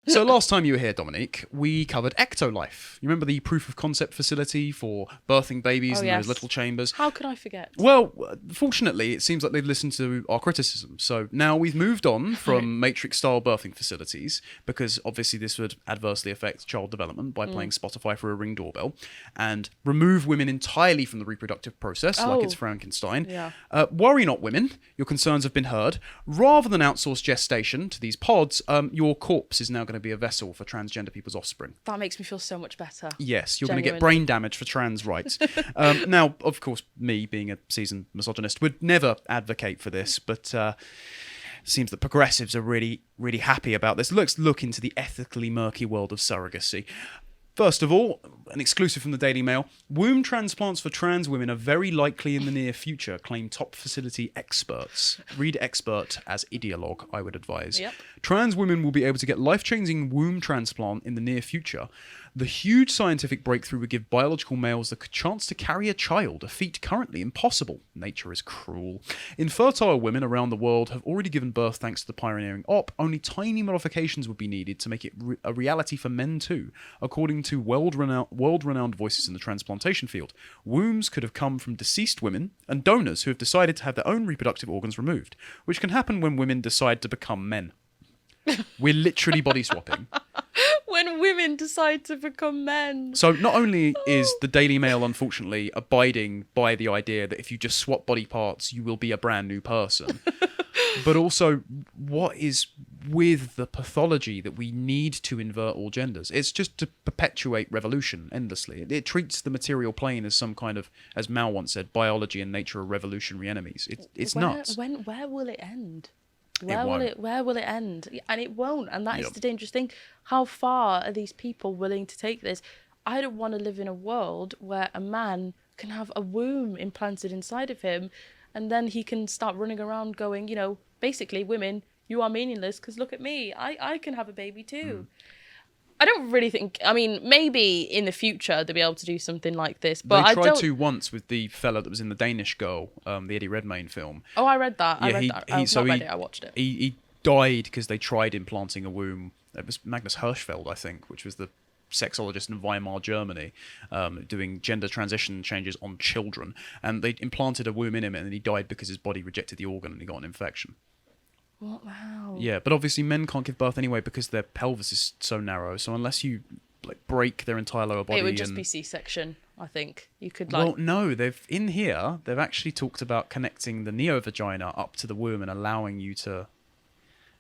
So last time you were here, Dominique, we covered ectolife. You remember the proof of concept facility for birthing babies in those little chambers? How can I forget? Well, fortunately, it seems like they've listened to our criticism. So now we've moved on from Matrix-style birthing facilities, because obviously this would adversely affect child development by playing Spotify for a Ring doorbell, and remove women entirely from the reproductive process, like it's Frankenstein. Yeah. Worry not, women. Your concerns have been heard. Rather than outsource gestation to these pods, your corpse is now going to be a vessel for transgender people's offspring. That makes me feel so much better. Yes, you're going to get brain damage for trans rights. Now, of course, me being a seasoned misogynist would never advocate for this, but it seems that progressives are really, really happy about this. Let's look into the ethically murky world of surrogacy. First of all, an exclusive from the Daily Mail, womb transplants for trans women are very likely in the near future, claim top facility experts. Read expert as ideologue, I would advise. Yep. Trans women will be able to get life-changing womb transplant in the near future. The huge scientific breakthrough would give biological males the chance to carry a child, a feat currently impossible. Nature is cruel. Infertile women around the world have already given birth thanks to the pioneering op. Only tiny modifications would be needed to make it a reality for men too. According to world-renowned voices in the transplantation field, wombs could have come from deceased women and donors who have decided to have their own reproductive organs removed, which can happen when women decide to become men. We're literally body swapping. When women decide to become men. So not only is the Daily Mail, unfortunately, abiding by the idea that if you just swap body parts, you will be a brand new person, but also what is with the pathology that we need to invert all genders? It's just to perpetuate revolution endlessly. It treats the material plane as some kind of, as Mao once said, biology and nature are revolutionary enemies. It's nuts. Where will it end? Where will it end? And it won't. And that is the dangerous thing. How far are these people willing to take this? I don't want to live in a world where a man can have a womb implanted inside of him, and then he can start running around going, basically, women, you are meaningless because look at me. I can have a baby too. I don't really think... I mean, maybe in the future they'll be able to do something like this, but they tried to once with the fella that was in the Danish Girl, the Eddie Redmayne film. Oh, I read that. I read that. I watched it. He died because they tried implanting a womb. It was Magnus Hirschfeld, I think, which was the sexologist in Weimar, Germany, doing gender transition changes on children. And they implanted a womb in him, and then he died because his body rejected the organ and he got an infection. What? Wow. Yeah, but obviously men can't give birth anyway because their pelvis is so narrow. So unless you break their entire lower body, it would just be C-section. I think you could Well, no, they've actually talked about connecting the neovagina up to the womb and allowing you to.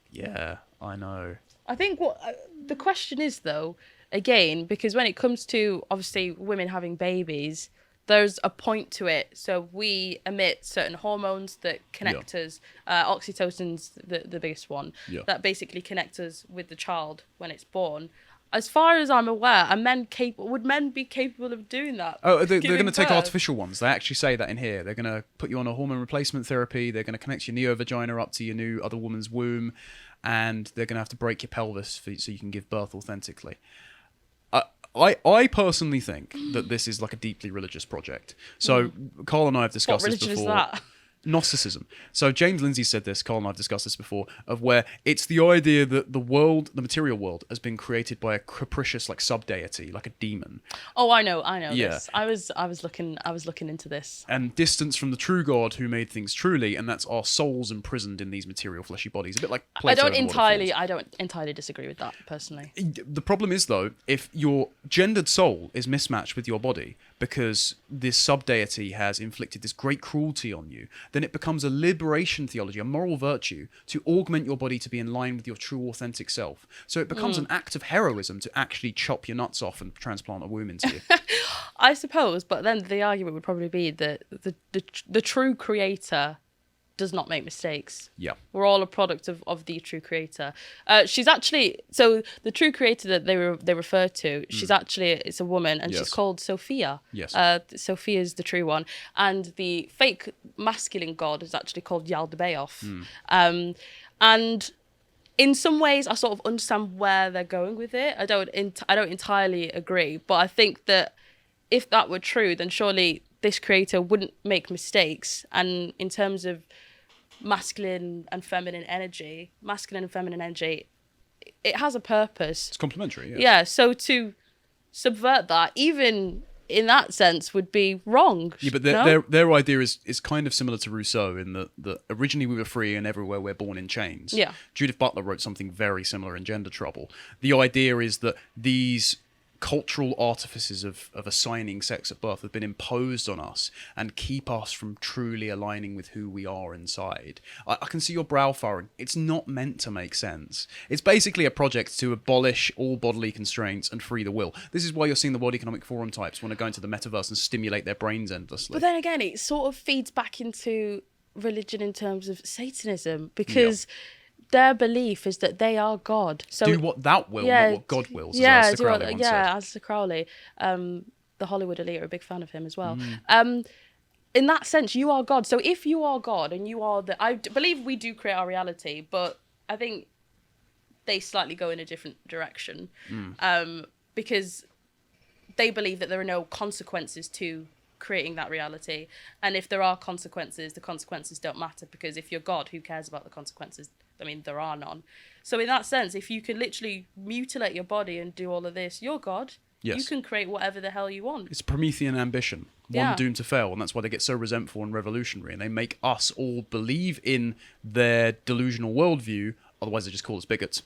Yeah, I know. I think what the question is though, again, because when it comes to obviously women having babies, there's a point to it. So we emit certain hormones that connect us. Oxytocin's the biggest one. Yeah. That basically connect us with the child when it's born. As far as I'm aware, would men be capable of doing that? Oh, they're going to take artificial ones. They actually say that in here. They're going to put you on a hormone replacement therapy. They're going to connect your neovagina up to your new other woman's womb, and they're going to have to break your pelvis so you can give birth authentically. I personally think that this is like a deeply religious project. So Carl and I have discussed this before. What religion is that? Gnosticism. So James Lindsay said this, Carl and I have discussed this before, of where it's the idea that the material world, has been created by a capricious sub-deity, like a demon. Oh, I know this. I was looking into this. And distance from the true God who made things truly, and that's our souls imprisoned in these material fleshy bodies. A bit like Plato. I don't entirely disagree with that personally. The problem is though, if your gendered soul is mismatched with your body because this sub-deity has inflicted this great cruelty on you, then it becomes a liberation theology, a moral virtue, to augment your body to be in line with your true authentic self. So it becomes an act of heroism to actually chop your nuts off and transplant a womb into you. I suppose, but then the argument would probably be that the true creator does not make mistakes. Yeah. We're all a product of the true creator. She's actually, so the true creator that they refer to, she's actually, it's a woman, and she's called Sophia. Yes. Sophia is the true one. And the fake masculine god is actually called Yaldabaoth. And in some ways, I sort of understand where they're going with it. I don't entirely agree, but I think that if that were true, then surely this creator wouldn't make mistakes. And in terms of masculine and feminine energy, it has a purpose. It's complementary, yeah. Yeah, so to subvert that, even in that sense, would be wrong. Yeah, but no? their idea is kind of similar to Rousseau in that originally we were free and everywhere we're born in chains. Yeah. Judith Butler wrote something very similar in Gender Trouble. The idea is that these cultural artifices of assigning sex at birth have been imposed on us and keep us from truly aligning with who we are inside. I can see your brow furrowing. It's not meant to make sense. It's basically a project to abolish all bodily constraints and free the will. This is why you're seeing the World Economic Forum types want to go into the metaverse and stimulate their brains endlessly. But then again, it sort of feeds back into religion in terms of Satanism, because their belief is that they are God. So do what thou will, not what God wills. As Aleister Crowley once said. Aleister Crowley, the Hollywood elite are a big fan of him as well. In that sense, you are God. So if you are God and you are I believe we do create our reality, but I think they slightly go in a different direction, because they believe that there are no consequences to creating that reality, and if there are consequences, the consequences don't matter, because if you're God, who cares about the consequences? I mean, there are none. So in that sense, if you can literally mutilate your body and do all of this, you're God. Yes. You can create whatever the hell you want. It's Promethean ambition, one doomed to fail, and that's why they get so resentful and revolutionary, and they make us all believe in their delusional worldview. Otherwise, they just call us bigots.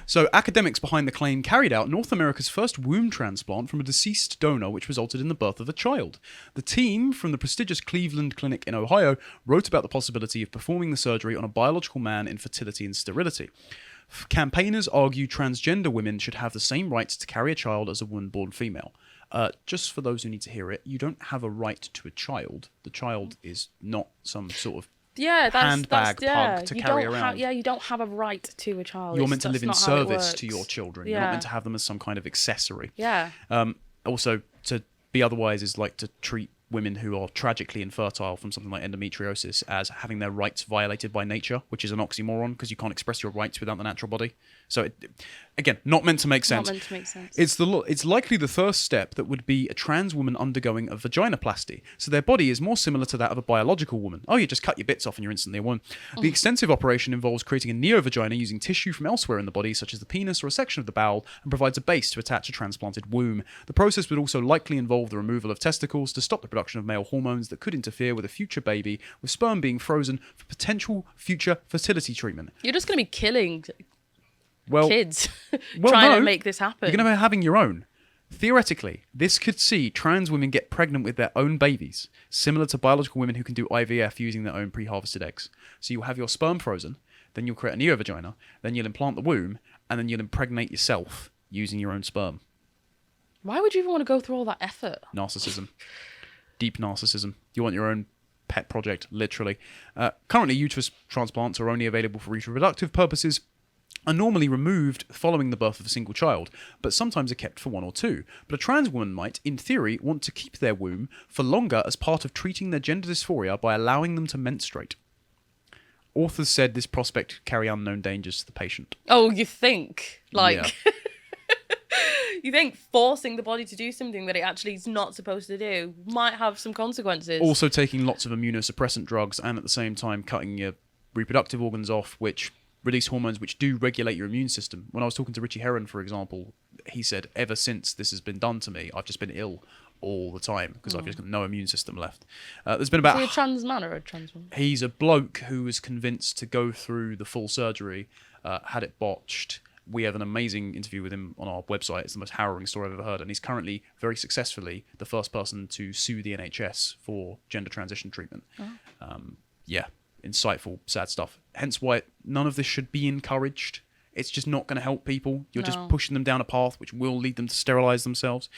So, academics behind the claim carried out North America's first womb transplant from a deceased donor, which resulted in the birth of a child. The team from the prestigious Cleveland Clinic in Ohio wrote about the possibility of performing the surgery on a biological man in fertility and sterility. Campaigners argue transgender women should have the same rights to carry a child as a woman-born female. Just for those who need to hear it, you don't have a right to a child. The child is not some sort of handbag pug to carry around. You don't have a right to a child. You're meant to live in service to your children. You're not meant to have them as some kind of accessory. Yeah. Also, to be otherwise is like to treat women who are tragically infertile from something like endometriosis as having their rights violated by nature, which is an oxymoron because you can't express your rights without the natural body. So, again, not meant to make sense. Not meant to make sense. It's likely the first step that would be a trans woman undergoing a vaginoplasty. So their body is more similar to that of a biological woman. Oh, you just cut your bits off and you're instantly a woman. The extensive operation involves creating a neo-vagina using tissue from elsewhere in the body, such as the penis or a section of the bowel, and provides a base to attach a transplanted womb. The process would also likely involve the removal of testicles to stop the production of male hormones that could interfere with a future baby, with sperm being frozen for potential future fertility treatment. You're just going to be killing kids trying to make this happen. You're going to be having your own. Theoretically, this could see trans women get pregnant with their own babies, similar to biological women who can do IVF using their own pre-harvested eggs. So you'll have your sperm frozen, then you'll create a neovagina, then you'll implant the womb, and then you'll impregnate yourself using your own sperm. Why would you even want to go through all that effort? Narcissism. Deep narcissism. You want your own pet project, literally. Currently, uterus transplants are only available for reproductive purposes, are normally removed following the birth of a single child, but sometimes are kept for one or two. But a trans woman might, in theory, want to keep their womb for longer as part of treating their gender dysphoria by allowing them to menstruate. Authors said this prospect could carry unknown dangers to the patient. Oh, you think? You think forcing the body to do something that it actually is not supposed to do might have some consequences? Also taking lots of immunosuppressant drugs and at the same time cutting your reproductive organs off, which release hormones which do regulate your immune system. When I was talking to Richie Herron, for example, he said, ever since this has been done to me, I've just been ill all the time because I've just got no immune system left. There's been about... Is he a trans man or a trans woman? He's a bloke who was convinced to go through the full surgery, had it botched. We have an amazing interview with him on our website. It's the most harrowing story I've ever heard. And he's currently, very successfully, the first person to sue the NHS for gender transition treatment. Insightful, sad stuff. Hence why none of this should be encouraged. It's just not going to help people. You're just pushing them down a path which will lead them to sterilise themselves.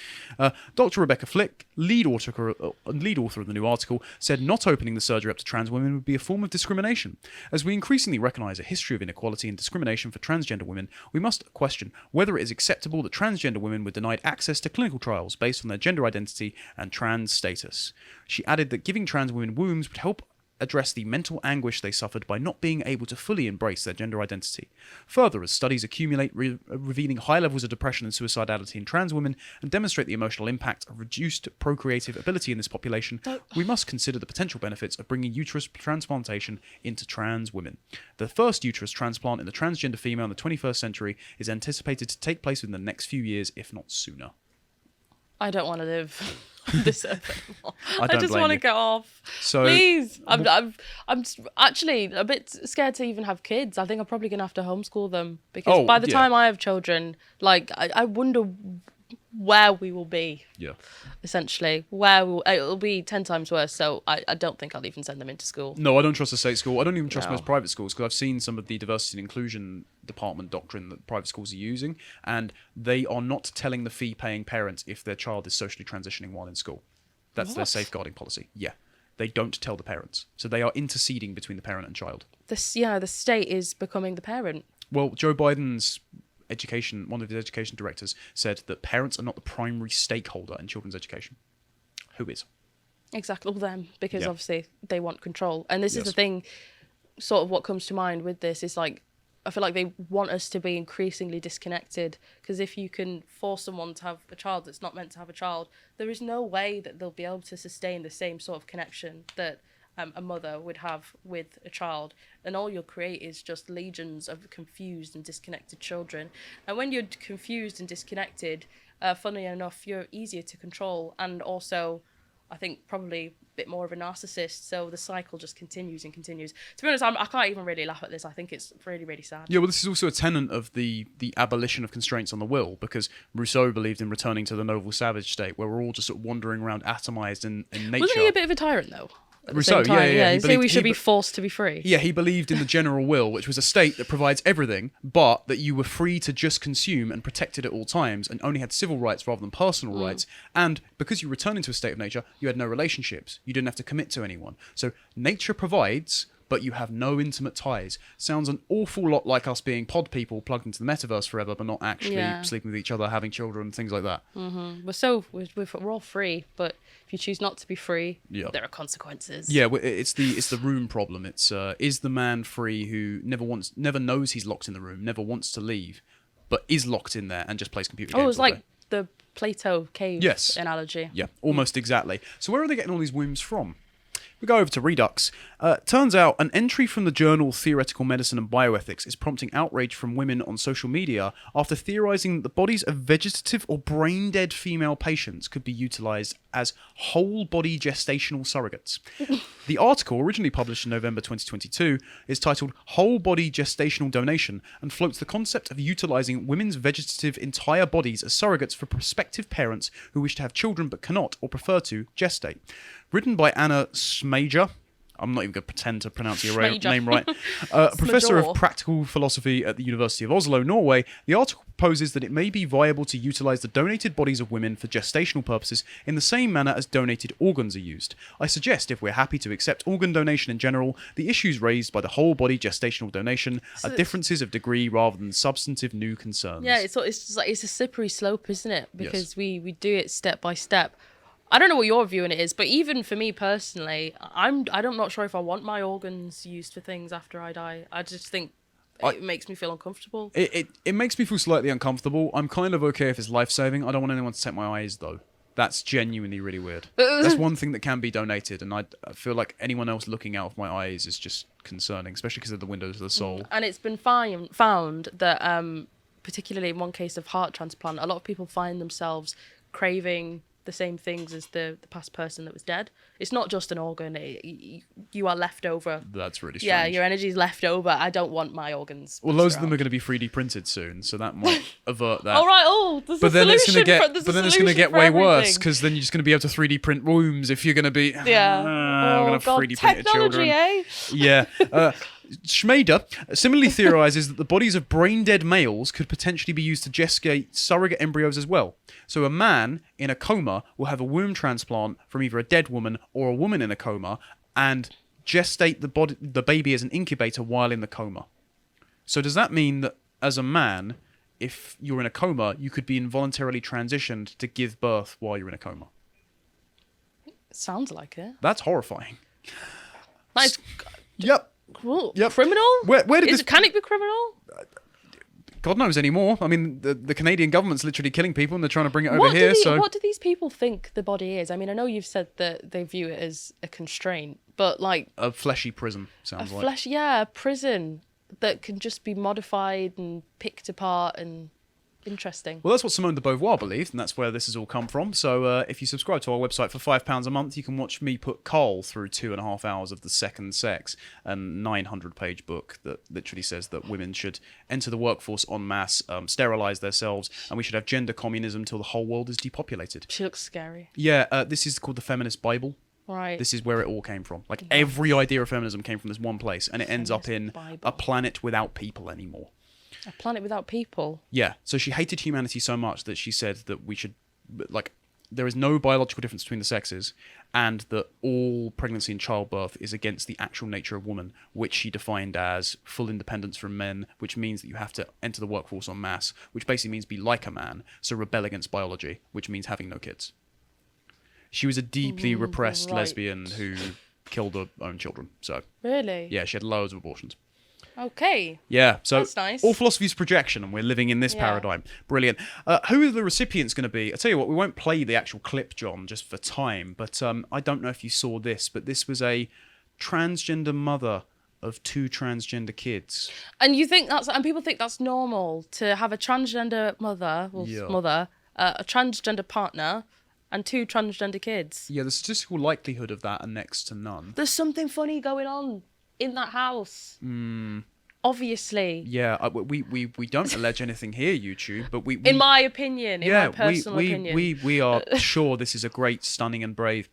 Dr. Rebecca Flick, lead author of the new article, said not opening the surgery up to trans women would be a form of discrimination. As we increasingly recognise a history of inequality and discrimination for transgender women, we must question whether it is acceptable that transgender women were denied access to clinical trials based on their gender identity and trans status. She added that giving trans women wombs would help address the mental anguish they suffered by not being able to fully embrace their gender identity. Further, as studies accumulate, revealing high levels of depression and suicidality in trans women and demonstrate the emotional impact of reduced procreative ability in this population, we must consider the potential benefits of bringing uterus transplantation into trans women. The first uterus transplant in the transgender female in the 21st century is anticipated to take place within the next few years, if not sooner. I don't want to live on this earth anymore. I just want to get off. So, please. I'm actually a bit scared to even have kids. I think I'm probably going to have to homeschool them because by the time I have children, like, I wonder where we will be. Yeah. Essentially, it'll be 10 times worse. So I don't think I'll even send them into school. No, I don't trust the state school. I don't even trust most private schools because I've seen some of the diversity and inclusion department doctrine that private schools are using, and they are not telling the fee-paying parents if their child is socially transitioning while in school. That's their safeguarding policy. Yeah. They don't tell the parents. So they are interceding between the parent and child. The state is becoming the parent. Well, Joe Biden's one of his education directors said that parents are not the primary stakeholder in children's education. Who is? Exactly, all them, because obviously they want control. And this is the thing, sort of what comes to mind with this is like, I feel like they want us to be increasingly disconnected, because if you can force someone to have a child that's not meant to have a child, there is no way that they'll be able to sustain the same sort of connection that a mother would have with a child, and all you'll create is just legions of confused and disconnected children. And when you're confused and disconnected, funnily enough, you're easier to control, and also I think probably a bit more of a narcissist, so the cycle just continues and continues. To be honest, I can't even really laugh at this. I think it's really, really sad. Yeah, well, this is also a tenet of the abolition of constraints on the will, because Rousseau believed in returning to the noble savage state, where we're all just sort of wandering around atomized in nature. Wasn't he a bit of a tyrant, though? Rousseau, yeah. He we should be forced to be free. Yeah, he believed in the general will, which was a state that provides everything, but that you were free to just consume and protected at all times, and only had civil rights rather than personal rights. And because you return into a state of nature, you had no relationships. You didn't have to commit to anyone. So nature provides, but you have no intimate ties. Sounds an awful lot like us being pod people plugged into the metaverse forever, but not actually sleeping with each other, having children, things like that. Mm-hmm. We're all free, but if you choose not to be free, there are consequences. Yeah, it's the room problem. It's is the man free who never knows he's locked in the room, never wants to leave, but is locked in there and just plays computer games. Oh, it's like the Plato cave analogy. Yeah, almost exactly. So where are they getting all these wombs from? We go over to Redux. Turns out an entry from the journal Theoretical Medicine and Bioethics is prompting outrage from women on social media after theorizing that the bodies of vegetative or brain-dead female patients could be utilized as whole-body gestational surrogates. The article, originally published in November 2022, is titled Whole-Body Gestational Donation and floats the concept of utilizing women's vegetative entire bodies as surrogates for prospective parents who wish to have children but cannot or prefer to gestate. Written by Anna Smager. I'm not even going to pretend to pronounce your name right. A professor of practical philosophy at the University of Oslo, Norway, the article proposes that it may be viable to utilise the donated bodies of women for gestational purposes in the same manner as donated organs are used. I suggest, if we're happy to accept organ donation in general, the issues raised by the whole-body gestational donation are differences of degree rather than substantive new concerns. Yeah, it's a slippery slope, isn't it? Because we do it step by step. I don't know what your view on it is, but even for me personally, I'm not sure if I want my organs used for things after I die. I just think it makes me feel uncomfortable. It makes me feel slightly uncomfortable. I'm kind of okay if it's life-saving. I don't want anyone to take my eyes, though. That's genuinely really weird. That's one thing that can be donated, and I feel like anyone else looking out of my eyes is just concerning, especially because of the windows of the soul. And it's been found that, particularly in one case of heart transplant, a lot of people find themselves craving the same things as the past person that was dead. It's not just an organ. You are left over. That's really strange. Yeah, your energy's left over. I don't want my organs. Well, loads of them are going to be 3D printed soon, so that might avert that. All right, there's a solution. But then it's going to get way worse, because then you're just going to be able to 3D print wombs if you're going to be... Yeah. we're going to have 3D printed children. Eh? Yeah. Schmader similarly theorizes that the bodies of brain-dead males could potentially be used to gestate surrogate embryos as well. So a man in a coma will have a womb transplant from either a dead woman or a woman in a coma and gestate the baby as an incubator while in the coma. So does that mean that as a man, if you're in a coma, you could be involuntarily transitioned to give birth while you're in a coma? Sounds like it. That's horrifying. Like, Yep. Criminal? Where did this... Can it be criminal? God knows anymore. I mean, the Canadian government's literally killing people and they're trying to bring it over What here. What do these people think the body is? I mean, I know you've said that they view it as a constraint, but like... A fleshy prison, sounds like. A prison that can just be modified and picked apart and... Interesting. Well, that's what Simone de Beauvoir believed, and that's where this has all come from. So if you subscribe to our website for £5 a month, you can watch me put Cole through 2.5 hours of The Second Sex, a 900-page book that literally says that women should enter the workforce en masse, sterilise themselves, and we should have gender communism till the whole world is depopulated. She looks scary. Yeah, this is called the Feminist Bible. Right. This is where it all came from. Like, every idea of feminism came from this one place, and it ends up in Bible. a planet without people anymore. A planet without people. Yeah, so she hated humanity so much that she said that we should, like, there is no biological difference between the sexes, and that all pregnancy and childbirth is against the actual nature of woman, which she defined as full independence from men, which means that you have to enter the workforce en masse, which basically means be like a man, so rebel against biology, which means having no kids. She was a deeply repressed lesbian who killed her own children, so... Really? Yeah, she had loads of abortions. Okay. Yeah, so that's nice. All philosophy is projection, and we're living in this paradigm. Brilliant. Who are the recipients going to be? I tell you what, we won't play the actual clip, John, just for time, but I don't know if you saw this, but this was a transgender mother of 2 transgender kids. And you think and people think that's normal to have a transgender mother, a transgender partner, and 2 transgender kids. Yeah, the statistical likelihood of that are next to none. There's something funny going on in that house. Obviously. Yeah, we don't allege anything here, YouTube, but we in my opinion, my personal opinion. We are sure this is a great, stunning and brave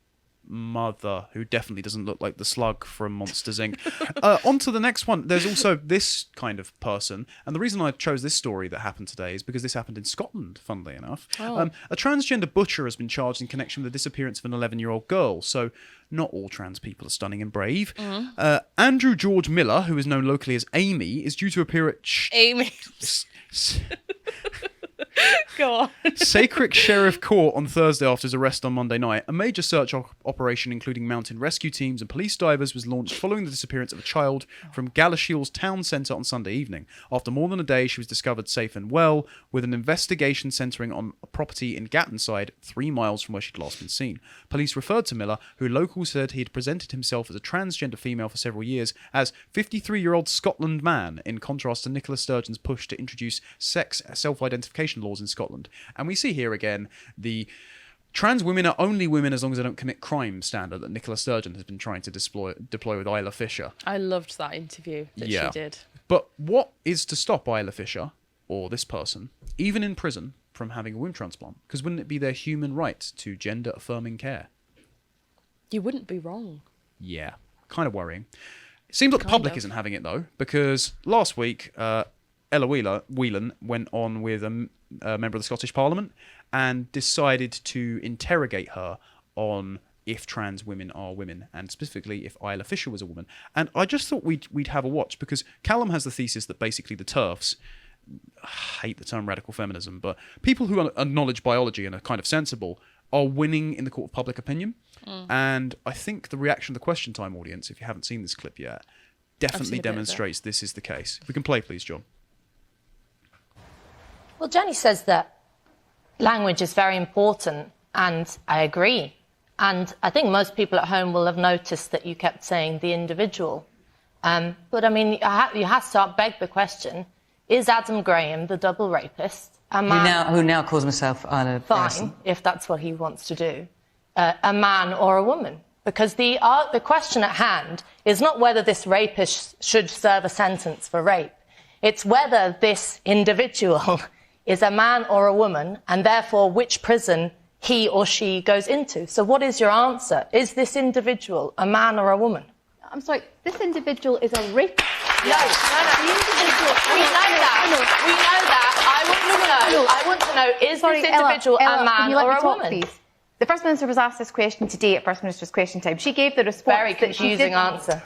mother who definitely doesn't look like the slug from Monsters Inc. On to the next one. There's also this kind of person, and the reason I chose this story that happened today is because this happened in Scotland, funnily enough. A transgender butcher has been charged in connection with the disappearance of an 11-year-old girl, so not all trans people are stunning and brave. Andrew George Miller, who is known locally as Amy, is due to appear at... Amy. Go on. Sacred Sheriff Court on Thursday after his arrest on Monday night. A major search operation including mountain rescue teams and police divers was launched following the disappearance of a child from Galashiels town centre on Sunday evening. After more than a day, she was discovered safe and well, with an investigation centring on a property in Gattonside, 3 miles from where she'd last been seen. Police referred to Miller, who locals said he had presented himself as a transgender female for several years, as 53-year-old Scotland man, in contrast to Nicola Sturgeon's push to introduce sex self-identification laws in Scotland. And we see here again the trans women are only women as long as they don't commit crime standard that Nicola Sturgeon has been trying to deploy with Isla Fisher. I loved that interview that she did. But what is to stop Isla Fisher, or this person, even in prison, from having a womb transplant? Because wouldn't it be their human right to gender-affirming care? You wouldn't be wrong. Yeah, kind of worrying. It seems like the public isn't having it, though, because last week... Ella Whelan went on with a member of the Scottish Parliament and decided to interrogate her on if trans women are women, and specifically if Isla Fisher was a woman. And I just thought we'd have a watch, because Callum has the thesis that basically the TERFs, I hate the term radical feminism, but people who acknowledge biology and are kind of sensible are winning in the court of public opinion. And I think the reaction of the Question Time audience, if you haven't seen this clip yet, definitely demonstrates this is the case. If we can play, please, John. Well, Jenny says that language is very important, and I agree. And I think most people at home will have noticed that you kept saying the individual. But, I mean, you have to beg the question, is Adam Graham the double rapist? A man, who now calls himself Isla fine, if that's what he wants to do. A man or a woman? Because the question at hand is not whether this rapist should serve a sentence for rape. It's whether this individual is a man or a woman, and therefore which prison he or she goes into. So what is your answer? Is this individual a man or a woman? I'm sorry, this individual is a rapist. No. The individual, we know that. I want to know, is this individual a man or a woman? Please? The First Minister was asked this question today at First Minister's Question Time. She gave the response very confusing answer.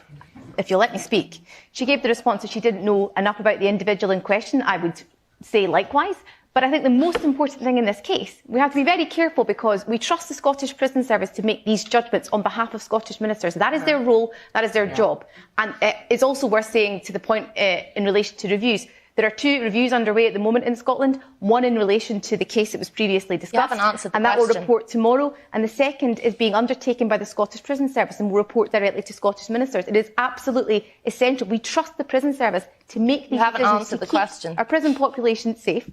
If you'll let me speak. She gave the response that she didn't know enough about the individual in question. I would say likewise. But I think the most important thing in this case, we have to be very careful because we trust the Scottish Prison Service to make these judgments on behalf of Scottish ministers. That is their role, that is their job. And it's also worth saying, to the point in relation to reviews, there are 2 reviews underway at the moment in Scotland, one in relation to the case that was previously discussed. You haven't answered the and that will question. report tomorrow. And the second is being undertaken by the Scottish Prison Service and will report directly to Scottish ministers. It is absolutely essential. We trust the prison service to make these You haven't decisions answered to the keep question. our prison population safe.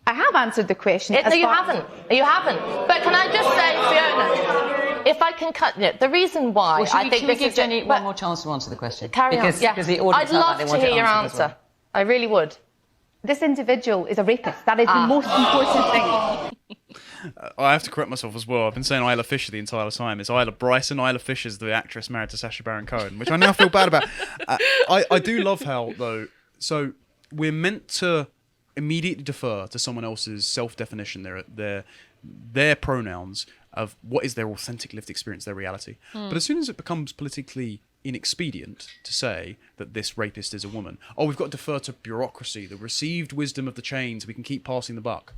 I have answered the question. No, you haven't. You haven't. But can I just say, Fiona, if I can cut it, the reason why I think should this we give is Jenny one more chance to answer the question? Carry because, on. Yeah. Because the audience I'd love they to want hear it your answered as answer. well. I really would. This individual is a rapist. That is the most important thing. I have to correct myself as well. I've been saying Isla Fisher the entire time. It's Isla Bryson. Isla Fisher's the actress married to Sacha Baron Cohen, which I now feel bad about. I do love how, though, so we're meant to immediately defer to someone else's self-definition, their pronouns of what is their authentic lived experience, their reality. But as soon as it becomes politically inexpedient to say that this rapist is a woman, we've got to defer to bureaucracy, the received wisdom of the chains, we can keep passing the buck.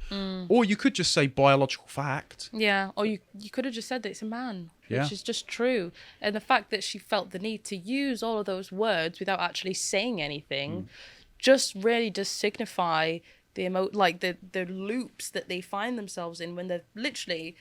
Or you could just say biological fact. Yeah, or you could have just said that it's a man, which is just true. And the fact that she felt the need to use all of those words without actually saying anything just really does signify the the loops that they find themselves in when they're literally,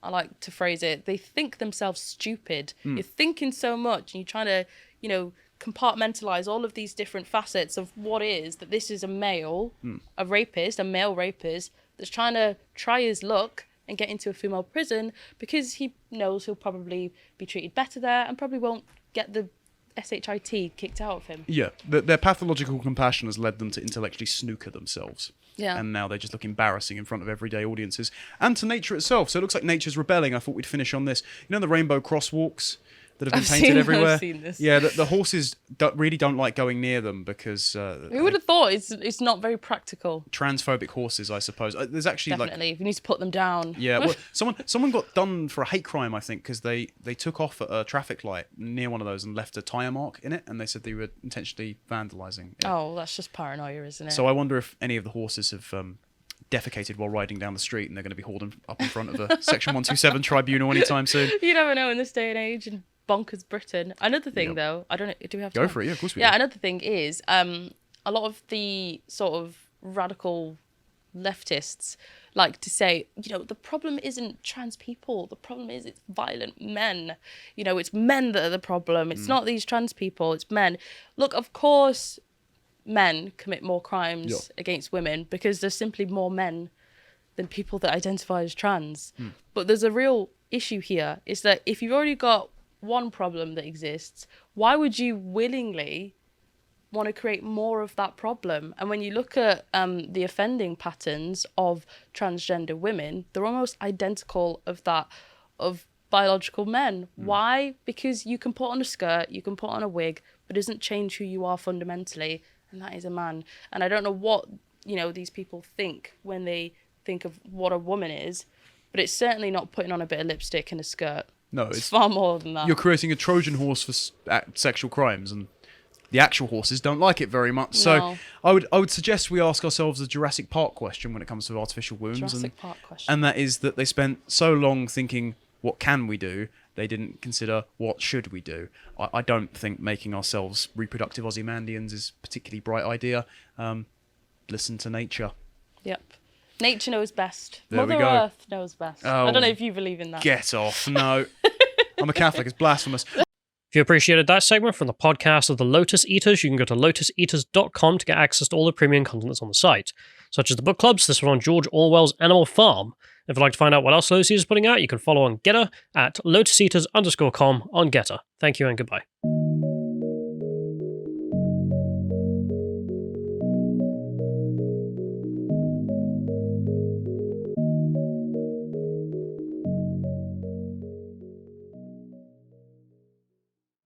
I like to phrase it, they think themselves stupid. You're thinking so much and you're trying to, compartmentalize all of these different facets of what is that this is a male, a rapist, a male rapist that's trying to try his luck and get into a female prison because he knows he'll probably be treated better there and probably won't get the SHIT kicked out of him. Yeah, their pathological compassion has led them to intellectually snooker themselves. Yeah. And now they just look embarrassing in front of everyday audiences and to nature itself. So it looks like nature's rebelling. I thought we'd finish on this. The rainbow crosswalks that have been painted everywhere? I've seen this. Yeah, the horses really don't like going near them because... Who would have thought it's not very practical? Transphobic horses, I suppose. There's actually Definitely, you need to put them down. Yeah, well, someone got done for a hate crime, I think, because they took off at a traffic light near one of those and left a tyre mark in it, and they said they were intentionally vandalising it. Oh, that's just paranoia, isn't it? So I wonder if any of the horses have defecated while riding down the street and they're going to be hauled up in front of a Section 127 tribunal anytime soon. You never know in this day and age in bonkers Britain. Another thing, though, I don't know, do we have time? Go for it, yeah, of course we do. Yeah, another thing is a lot of the sort of radical leftists like to say, the problem isn't trans people. The problem is it's violent men. It's men that are the problem. It's not these trans people. It's men. Look, of course, men commit more crimes against women because there's simply more men than people that identify as trans. But there's a real issue here. Is that if you've already got one problem that exists, why would you willingly want to create more of that problem? And when you look at the offending patterns of transgender women, they're almost identical of biological men. Why? Because you can put on a skirt, you can put on a wig, but it doesn't change who you are fundamentally, and that is a man. And I don't know what these people think when they think of what a woman is, but it's certainly not putting on a bit of lipstick and a skirt. No, it's far more than that. You're creating a Trojan horse for sexual crimes, and the actual horses don't like it very much. So I would suggest we ask ourselves the Jurassic Park question when it comes to artificial wombs. And that is that they spent so long thinking, what can we do? They didn't consider, what should we do? I don't think making ourselves reproductive Ozymandians is a particularly bright idea. Listen to nature. Yep. Nature knows best. There Mother we go. Earth knows best. Oh, I don't know if you believe in that. Get off. No. I'm a Catholic. It's blasphemous. If you appreciated that segment from the podcast of the Lotus Eaters, you can go to lotuseaters.com to get access to all the premium content that's on the site, such as the book clubs, this one on George Orwell's Animal Farm. If you'd like to find out what else Lotus Eaters is putting out, you can follow on Getter at lotuseaters_com on Getter. Thank you and goodbye.